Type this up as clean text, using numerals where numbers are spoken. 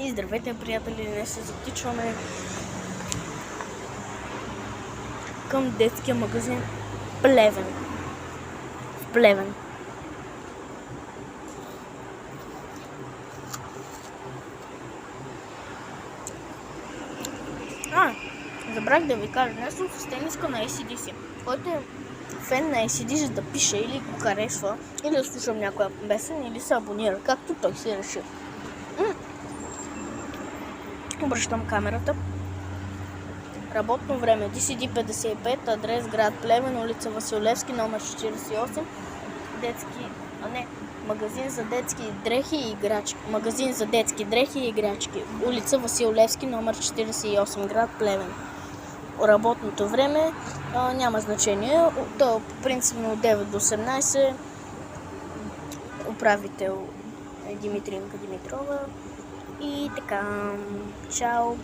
И здравейте, приятели, днес се затичваме към детския магазин Плевен. В Плевен. Забрах да ви кажа, днес съм в стениска на AC/DC. Който е фен на AC/DC да пише или го харесва, или да слушам някоя песен, или се абонира, както той си реши. Обръщам камерата. Работно време DCD-55, адрес град Плевен, улица Васил Левски, номер 48. Магазин за детски дрехи и играчки. Магазин за детски дрехи и играчки. Улица Васил Левски, номер 48, град Плевен. Работното време няма значение. То принципно от 9 до 18. Управител е Димитринка Димитрова. И така, чао!